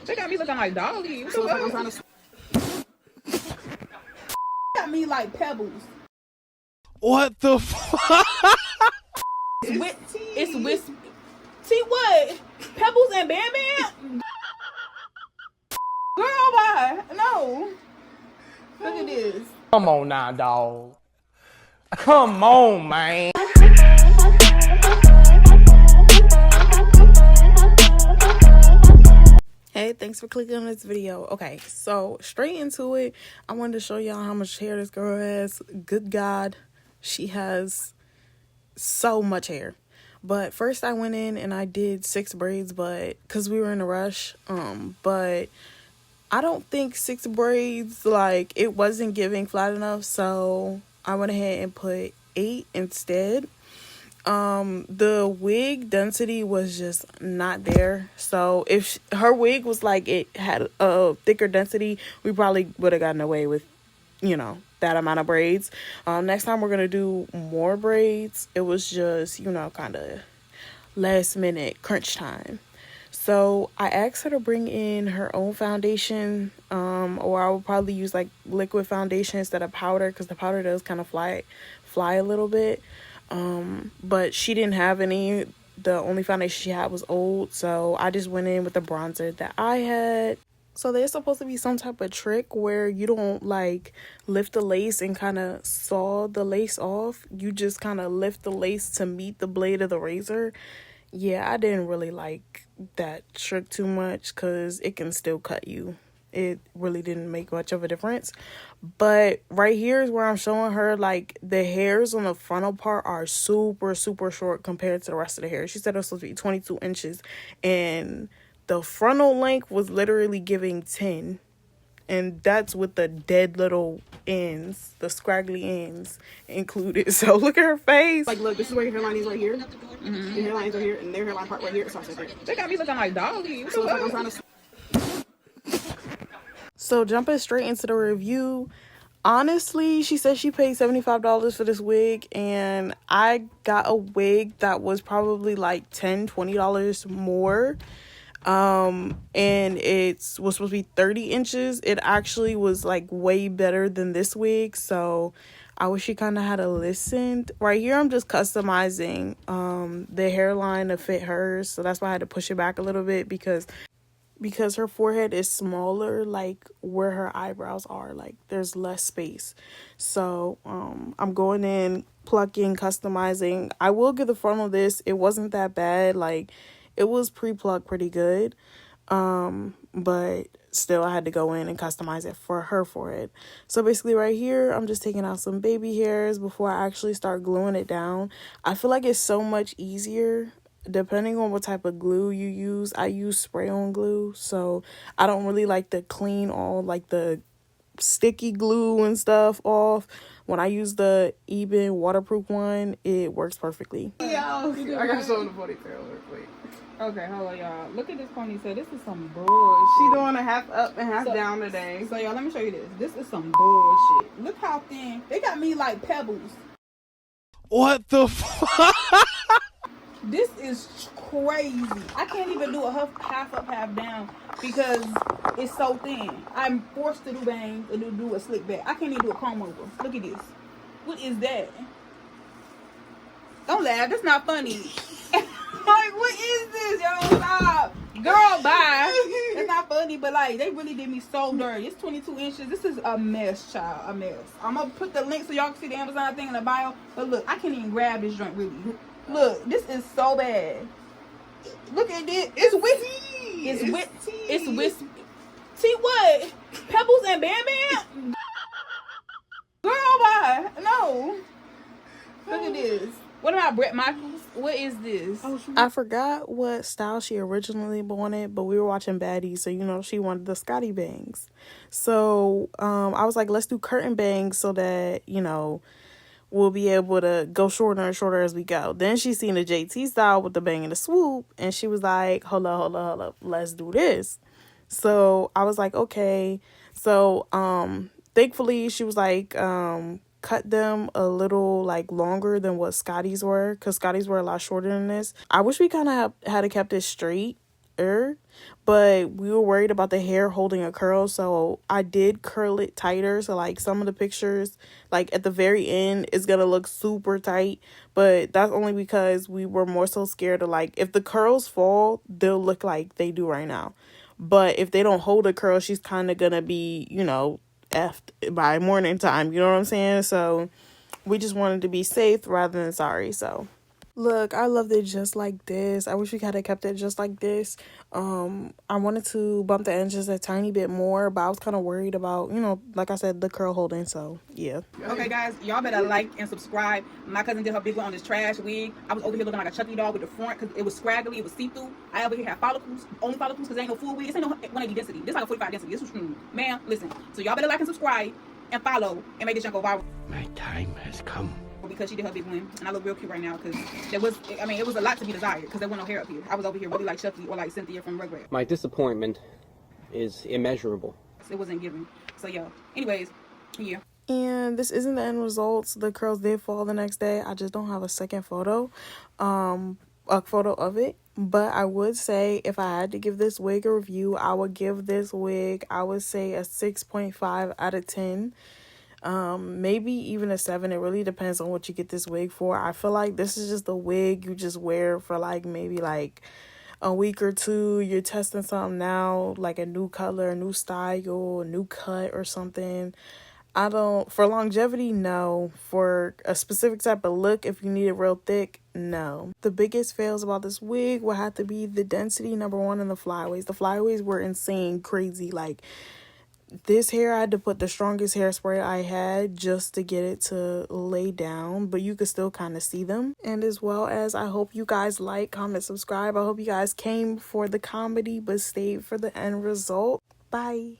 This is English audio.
They got me looking like Dolly. What the fuck? I'm trying to... got me like Pebbles. What the fuck? It's with see what? Pebbles and Bam Bam? Girl, bye. No. Look at this. Come on now, dog. Come on, man. Hey, thanks for clicking on this video. Okay, so straight into it, I wanted to show y'all how much hair this girl has. Good God, she has so much hair. But first I went in and I did 6 braids, but because we were in a rush, but I don't think 6 braids, like, it wasn't giving flat enough, so I went ahead and put 8 instead. The wig density was just not there, so if her wig was like it had a thicker density, we probably would have gotten away with, you know, that amount of braids. Next time we're gonna do more braids. It was just, you know, kind of last minute crunch time. So I asked her to bring in her own foundation, or I would probably use like liquid foundation instead of powder, because the powder does kind of fly a little bit. But she didn't have any. The only foundation she had was old, so I just went in with the bronzer that I had. So there's supposed to be some type of trick where you don't like lift the lace and kind of saw the lace off. You just kind of lift the lace to meet the blade of the razor. Yeah, I didn't really like that trick too much because it can still cut you. It really didn't make much of a difference. But right here is where I'm showing her, like, the hairs on the frontal part are super short compared to the rest of the hair. She said it was supposed to be 22 inches and the frontal length was literally giving 10, and that's with the dead little ends, the scraggly ends included. So look at her face. Like, look, this is where your hairline is right here. Mm-hmm. Your hairline is right here, and their hairline part right here. It starts right there. They got me looking like Dolly. What the fuck? I'm trying to... So jumping straight into the review, honestly, she said she paid $75 for this wig, and I got a wig that was probably like $10-20 more. And it was supposed to be 30 inches. It actually was like way better than this wig, so I wish she kind of had listened. Right here I'm just customizing the hairline to fit hers, so that's why I had to push it back a little bit, because her forehead is smaller, like where her eyebrows are, like there's less space. So I'm going in, plucking, customizing. I will give the front of this, it wasn't that bad, like it was pre-plucked pretty good, but still I had to go in and customize it for her forehead. So basically right here I'm just taking out some baby hairs before I actually start gluing it down. I feel like it's so much easier depending on what type of glue you use. I use spray-on glue, so I don't really like to clean all like the sticky glue and stuff off. When I use the Eben waterproof one, it works perfectly. Yo, I got some of the ponytail real quick. Okay, hold on, y'all. Look at this ponytail. This is some bullshit. She doing a half up and half down today. So, y'all, let me show you this. This is some bullshit. Look how thin. They got me like Pebbles. What the fuck? This is crazy. I can't even do a half up, half down because it's so thin. I'm forced to do bangs and do a slick back. I can't even do a comb over. Look at this. What is that? Don't laugh. That's not funny. Like, what is this, yo? Stop. Girl, bye. That's not funny, but like, they really did me so dirty. It's 22 inches. This is a mess, child. A mess. I'm gonna put the link so y'all can see the Amazon thing in the bio. But look, I can't even grab this joint really. Look, this is so bad. Look at this. It's with. It's with. See what? Pebbles and Bam Bam? Girl, bye. No. Look at this. What about Brett Michaels? What is this? I forgot what style she originally wanted, but we were watching Baddies, so you know she wanted the Scotty bangs. So I was like, let's do curtain bangs so that, you know, we'll be able to go shorter and shorter as we go. Then she seen the JT style with the bang and the swoop, and she was like, hold up, let's do this. So I was like, okay. So thankfully she was like, cut them a little like longer than what Scotty's were, because Scotty's were a lot shorter than this. I wish we kind of had kept it straight, but we were worried about the hair holding a curl, so I did curl it tighter. So like some of the pictures, like at the very end, is gonna look super tight, but that's only because we were more so scared of like if the curls fall, they'll look like they do right now. But if they don't hold a curl, she's kind of gonna be, you know, effed by morning time, you know what I'm saying? So we just wanted to be safe rather than sorry. So look, I loved it just like this. I wish we could have kept it just like this. I wanted to bump the ends just a tiny bit more, but I was kind of worried about, you know, like I said, the curl holding. So yeah. Okay, guys, y'all better like and subscribe. My cousin did her big one on this trash wig. I was over here looking like a Chucky doll with the front because it was scraggly, it was see-through. I over here had follicles, only follicles because ain't no full wig. This ain't no 180 density. This like a 45 density. This was man, listen. So y'all better like and subscribe and follow and make this junk go viral. My time has come. Because she did her big one, and I look real cute right now because there was, I mean, it was a lot to be desired because there wasn't no hair up here. I was over here really like Chucky or like Cynthia from Rugrats. My disappointment is immeasurable. It wasn't given. So yeah. Anyways, yeah. And this isn't the end results. The curls did fall the next day. I just don't have a second photo, a photo of it. But I would say if I had to give this wig a review, I would give this wig, I would say a 6.5 out of 10. Maybe even a 7. It really depends on what you get this wig for. I feel like this is just the wig you just wear for like maybe like a week or two. You're testing something now, like a new color, a new style, a new cut or something. For longevity, no. For a specific type of look, if you need it real thick, no. The biggest fails about this wig would have to be the density, number one, and the flyaways. The flyaways were insane, crazy. Like, this hair, I had to put the strongest hairspray I had just to get it to lay down, but you could still kind of see them. And as well as, I hope you guys like, comment, subscribe. I hope you guys came for the comedy but stayed for the end result. Bye.